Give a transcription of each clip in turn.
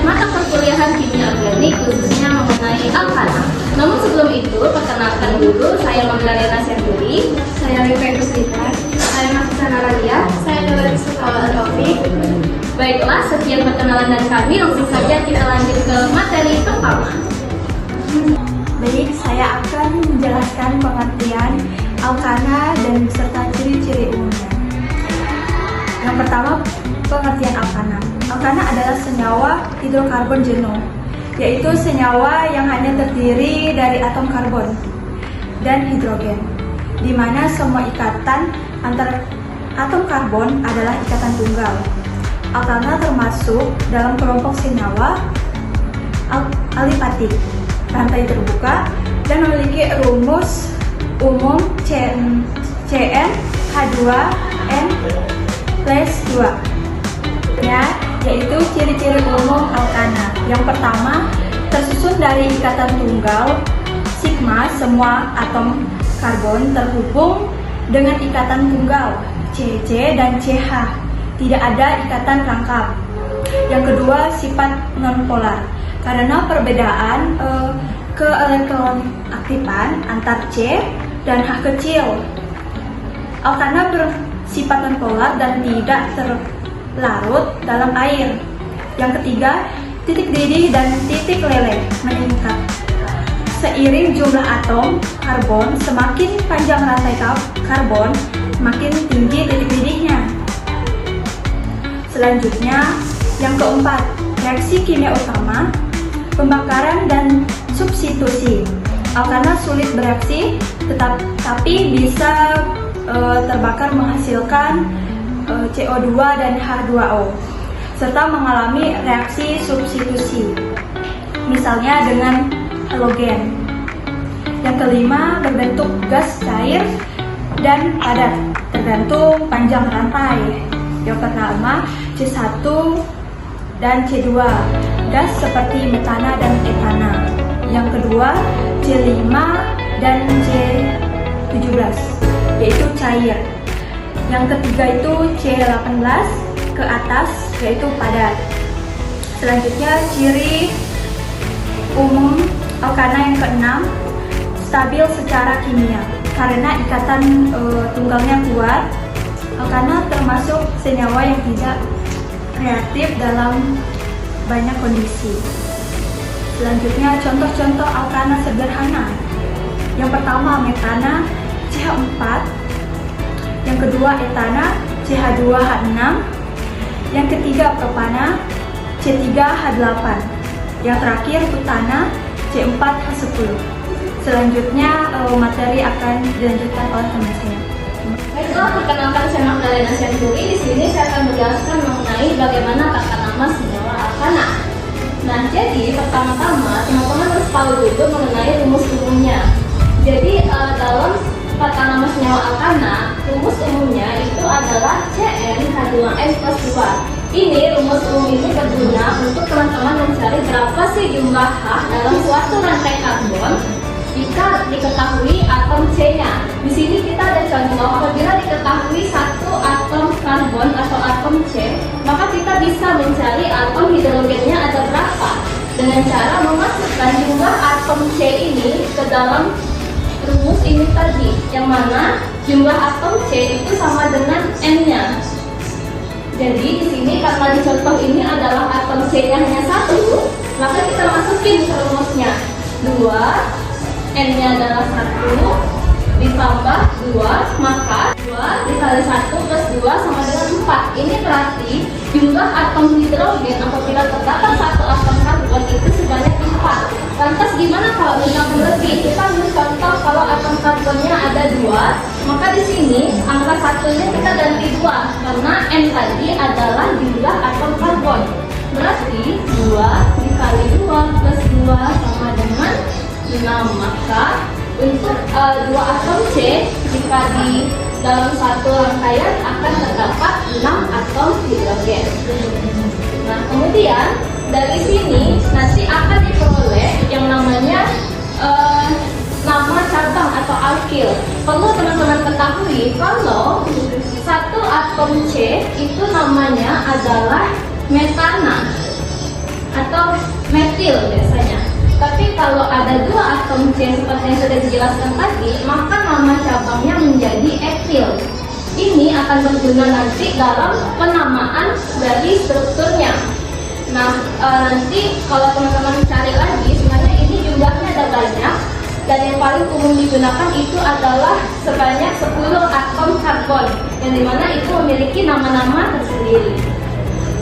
mata perkuliahan kimia organik khususnya mengenai alkana. Namun sebelum itu, perkenalkan dulu, saya Magdalena Senturi, Saya Rifai Puslita, saya Mahfuzah Naralia. saya Nurul Sukawal Taufik. Baiklah, sekian perkenalan dari kami, langsung saja kita lanjut ke materi pertama. Baik, saya akan menjelaskan pengertian alkana dan beserta ciri-ciri umumnya. Yang pertama, pengertian alkana. Alkana adalah senyawa hidrokarbon jenuh, yaitu senyawa yang hanya terdiri dari atom karbon dan hidrogen, di mana semua ikatan antara atom karbon adalah ikatan tunggal. Alkana termasuk dalam kelompok senyawa alifatik, rantai terbuka, dan memiliki rumus umum CnH2n+2 yaitu ciri-ciri umum alkana. Yang pertama, tersusun dari ikatan tunggal sigma, semua atom karbon terhubung dengan ikatan tunggal CC dan CH, tidak ada ikatan rangkap. Yang kedua, sifat nonpolar, karena perbedaan keelektronaktifan antar C dan H kecil. Alkana bersifat nonpolar dan tidak terlarut dalam air. Yang ketiga, titik didih dan titik leleh meningkat. Seiring jumlah atom karbon, semakin panjang rantai karbon, semakin tinggi titik didihnya. Selanjutnya, yang keempat, reaksi kimia utama, pembakaran dan substitusi. Alkana sulit bereaksi, tapi bisa terbakar menghasilkan CO2 dan H2O, serta mengalami reaksi substitusi, misalnya dengan halogen. Yang kelima, berbentuk gas cair dan padat, tergantung panjang rantai. Yang pertama, C1 dan C2, gas seperti metana dan etana. Yang kedua, C5 dan C17, yaitu cair. Yang ketiga itu C18 ke atas, yaitu padat. Selanjutnya, ciri umum alkana yang keenam, stabil secara kimia, karena ikatan tunggalnya kuat. Alkana termasuk senyawa yang tidak reaktif dalam banyak kondisi. Selanjutnya, contoh-contoh alkana sederhana. Yang pertama, metana CH4. Yang kedua, etana CH2H6. Yang ketiga, propana C3H8. Yang terakhir, butana C4H10. Selanjutnya, materi akan dilanjutkan oleh teman saya. Baiklah, perkenalkan saya Magdalena Senturi. Di sini saya akan menjelaskan mengenai bagaimana tata nama senyawa alkana. Nah, jadi pertama-tama teman-teman harus tahu dulu mengenai rumus umumnya. Jadi dalam tata nama senyawa alkana, rumus umumnya itu adalah CnH2n+2. Ini rumus umum ini berguna untuk teman-teman mencari berapa sih jumlah H dalam suatu rantai karbon jika diketahui atom C-nya. Di sini kita ada contoh, apabila diketahui satu atom karbon atau atom C, maka kita bisa mencari atom hidrogennya ada berapa dengan cara memasukkan jumlah atom C ini ke dalam rumus ini tadi, yang mana jumlah atom C itu sama dengan N-nya. Jadi di sini karena di contoh ini adalah atom C-nya hanya satu, maka kita masukin ke rumusnya 2, N-nya adalah 1 ditambah 2, maka 2 dikali 1 plus 2 sama dengan 4. Ini berarti jumlah atom hidrogen apabila terdapat satu atom karbon itu sebanyak 4. Lantas gimana kalau misalkan lebih? Kita ambil contoh kalau atom karbonnya ada 2, maka di sini angka satunya kita ganti 2 karena N tadi adalah jumlah atom karbon. Berarti 2 dikali 2 plus 2 sama dengan 6. Maka untuk 2 atom C jika di dalam satu rangkaian akan terdapat 6 atom hidrogen. Nah, kemudian dari sini nanti akan diperoleh yang namanya nama cabang atau alkil. Perlu teman-teman ketahui kalau satu atom C itu namanya adalah metana atau metil biasanya. Tapi kalau ada dua atom C seperti yang sudah dijelaskan tadi, maka nama cabangnya menjadi etil. Ini akan berguna nanti dalam penamaan dari strukturnya. Nah, nanti kalau teman-teman cari lagi, sebenarnya ini jumlahnya ada banyak. Dan yang paling umum digunakan itu adalah sebanyak 10 atom karbon, yang dimana itu memiliki nama-nama tersendiri.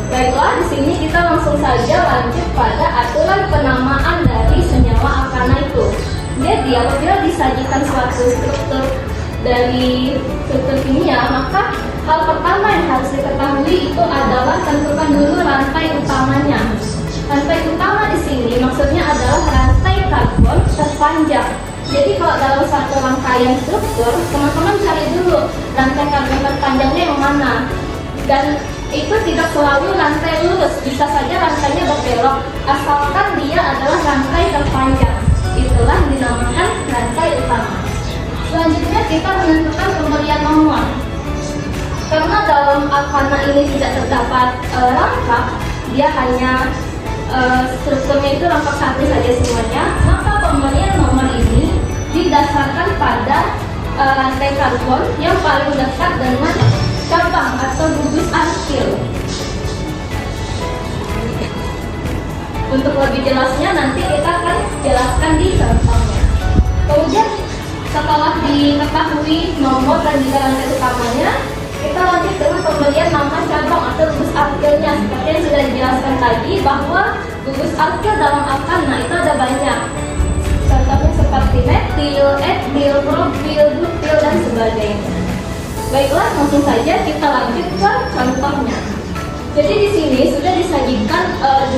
Baiklah, di sini kita langsung saja lanjut pada aturan penamaan dari senyawa alkana itu. Jadi, apabila disajikan suatu struktur dari struktur kimia, maka hal pertama yang harus diketahui itu adalah tentukan dulu rantai utamanya. Rantai utama di sini maksudnya adalah rantai karbon terpanjang. Jadi kalau dalam satu rangkaian struktur, teman-teman cari dulu rantai karbon terpanjangnya yang mana. Dan itu tidak selalu rantai lurus, bisa saja rantainya berbelok, asalkan dia adalah rantai terpanjang. Itulah dinamakan rantai utama. Selanjutnya kita menentukan pemberian nomor. Karena dalam alkana ini tidak terdapat rangka, dia hanya strukturnya itu rangka satu saja semuanya, maka pemberian nomor ini didasarkan pada rantai karbon yang paling dekat dengan cabang atau gugus alkil. Untuk lebih jelasnya nanti kita akan jelaskan di contohnya. Kemudian setelah diketahui nomor dan juga rantai utamanya, kita lanjut dengan pemberian nama cabang atau gugus alkilnya. Seperti yang sudah dijelaskan tadi, bahwa gugus alkil dalam alkana itu ada banyak. Contohnya seperti metil, etil, propil, butil, dan sebagainya. Baiklah, langsung saja kita lanjut ke contohnya. Jadi di sini sudah disajikan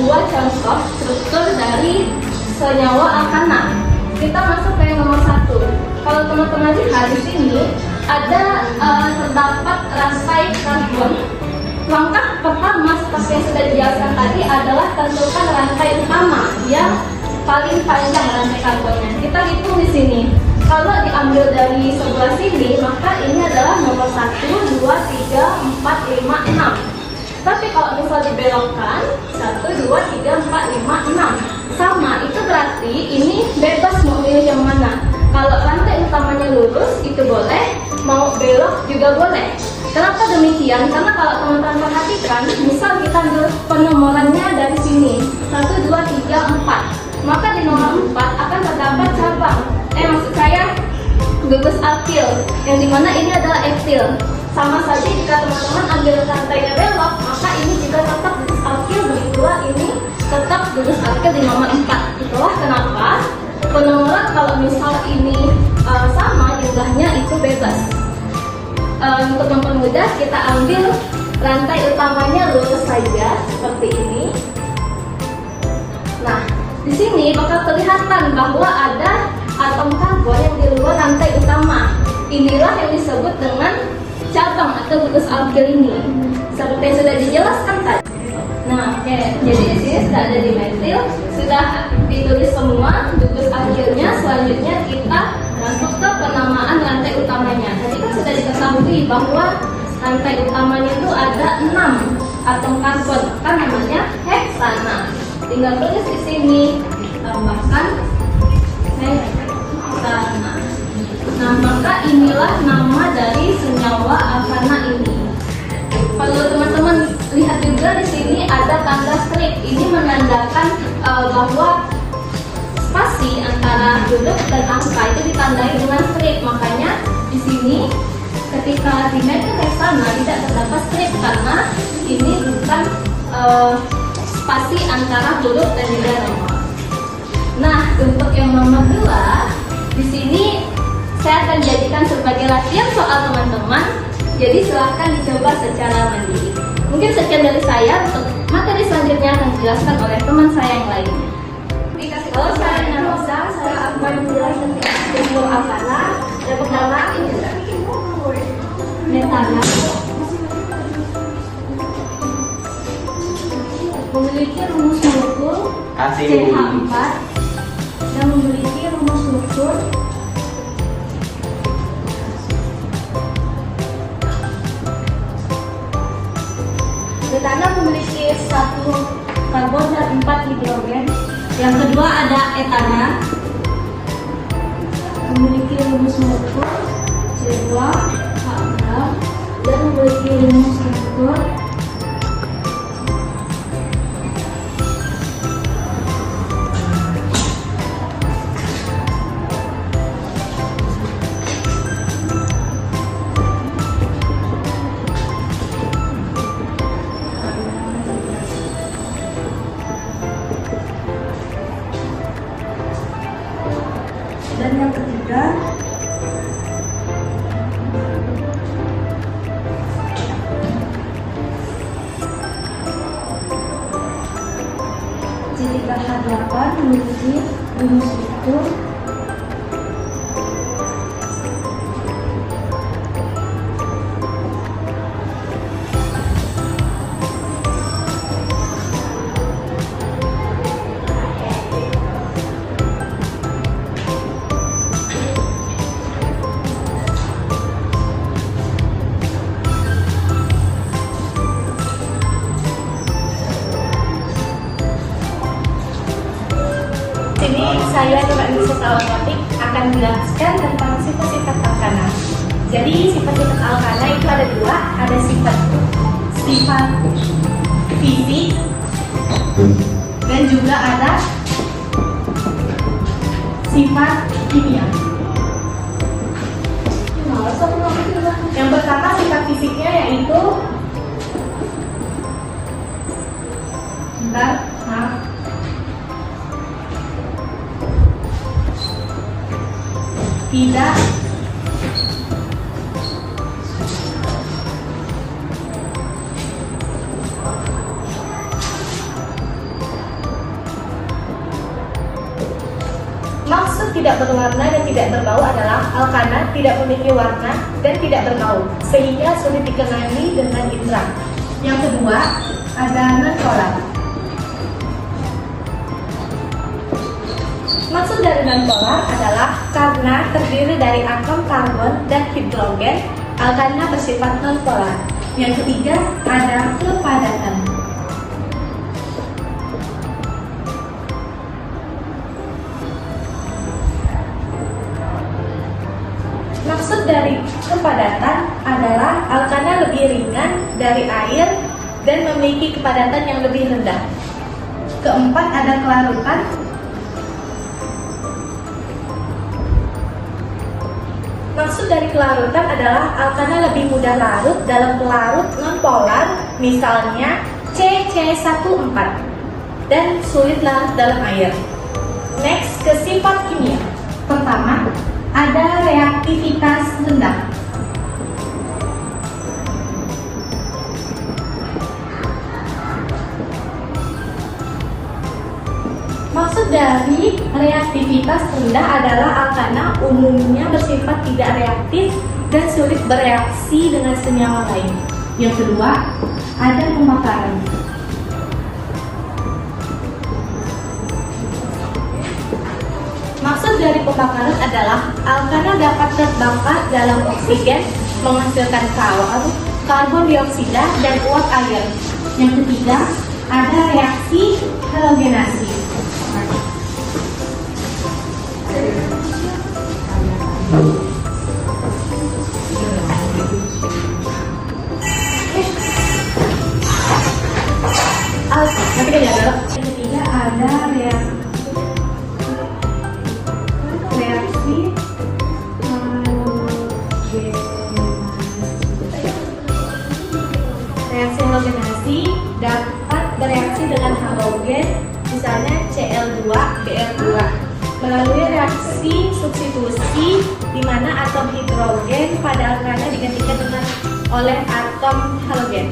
dua contoh struktur dari senyawa alkana. Kita masuk ke yang nomor 1. Kalau teman-teman lihat di sini ada terdapat rantai karbon. Langkah pertama seperti yang sudah dijelaskan tadi adalah tentukan rantai utama yang paling panjang rantai karbonnya. Kita hitung di sini. Kalau diambil dari sebelah sini, maka ini adalah nomor 1, 2, 3, 4, 5, 6. Tapi kalau misal dibelokkan 1, 2, 3, 4, 5, 6 sama, itu berarti ini bebas mau milih yang mana. Kalau rantai utamanya lurus itu boleh, mau belok juga boleh. Kenapa demikian? Karena kalau teman-teman perhatikan, misal kita ambil penomorannya dari sini 1, 2, 3, 4, maka di nomor 4 akan terdapat cabang. Maksud saya gugus alkil, yang dimana ini adalah etil. Sama saja jika teman-teman ambil rantainya belok, maka ini juga tetap gugus alkil, begitulah ini tetap gugus alkil di nomor 4. Itulah kenapa penomoran kalau misal ini sama jumlahnya itu bebas. Untuk mempermudah, kita ambil rantai utamanya lurus saja seperti ini. Nah, di sini bakal kelihatan bahwa ada atom karbon yang di luar rantai utama. Inilah yang disebut dengan cabang atau gugus alkil ini. Seperti yang sudah dijelaskan tadi. Nah, oke. Jadi di sini sudah ada dimetil, sudah ditulis semua gugus alkilnya. Selanjutnya kita masuk ke penamaan rantai utamanya. Tadi kan sudah diketahui bahwa rantai utamanya itu ada 6 atom karbon, kan namanya heksana. Tinggal tulis di sini, tambahkan heksana. Nah, maka inilah nama dari senyawa alkana ini. Kalau teman-teman lihat juga di sini ada tanda strip. Ini menandakan bahwa spasi antara huruf dan angka itu ditandai dengan strip. Makanya di sini ketika dimetil heksana tidak terdapat strip karena ini bukan spasi antara huruf dan juga nomor. Nah, untuk yang nomor 2 di sini saya akan jadikan sebagai latihan soal teman-teman. Jadi silahkan dicoba secara mandiri. Mungkin sekian dari saya. Untuk materi selanjutnya akan dijelaskan oleh teman saya yang lainnya. Halo, saya Nanosa. Saya akan menjelaskan ilmu alkana. Yang pertama ini metana memiliki rumus molekul CH4 dan memiliki rumus struktur metana memiliki 1 karbon dan 4 hidrogen. Yang kedua ada etanol, memiliki rumus molekul C2H6 dan memiliki rumus struktur Dan yang ketiga, C3H8 memiliki rumus struktur Sini saya Nur Anissa Salawati akan menjelaskan tentang sifat-sifat alkana. Jadi sifat-sifat alkana itu ada dua, ada sifat fisik dan juga ada sifat kimia. Yang pertama sifat fisiknya yaitu tidak maksud tidak berwarna dan tidak berbau adalah alkana tidak memiliki warna dan tidak berbau sehingga sulit dikenali dengan indera. Yang kedua ada non-polar. Maksud dari non-polar adalah karena terdiri dari atom karbon dan hidrogen, alkana bersifat non-polar. Yang ketiga ada kepadatan. Maksud dari kepadatan adalah alkana lebih ringan dari air dan memiliki kepadatan yang lebih rendah. Keempat ada kelarutan. Maksud dari kelarutan adalah alkana lebih mudah larut dalam pelarut non-polar, misalnya CC14, dan sulit larut dalam air. Next, ke sifat kimia. Pertama, ada reaktivitas rendah. Maksud dari reaktivitas rendah adalah alkana umumnya bersifat tidak reaktif dan sulit bereaksi dengan senyawa lain. Yang kedua, ada pembakaran. Maksud dari pembakaran adalah alkana dapat terbakar dalam oksigen menghasilkan karbon dioksida dan uap air. Yang ketiga, ada reaksi halogenasi. Yang ketiga ada reaksi halogenasi dapat bereaksi dengan halogen, misalnya Cl2, Br2, melalui reaksi substitusi di mana atom hidrogen pada alkana digantikan oleh atom halogen.